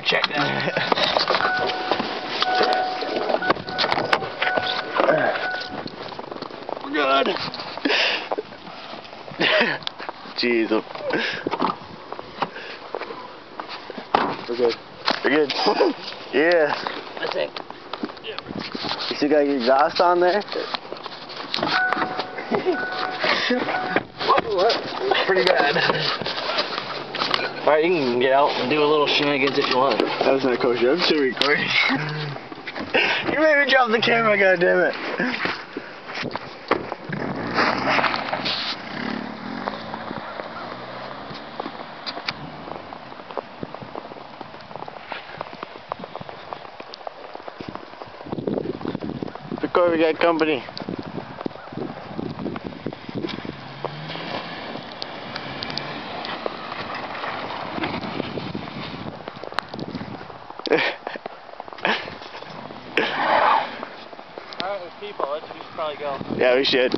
check that. We're good. Jeez. We're good. We're good. Yeah. I think. You still got your exhaust on there? Pretty bad. Alright, you can get out and do a little shenanigans if you want. That was not kosher. I'm still recording. You made me drop the camera, goddammit. Record, we got company. Alright, there's people. We should probably go. Yeah, we should.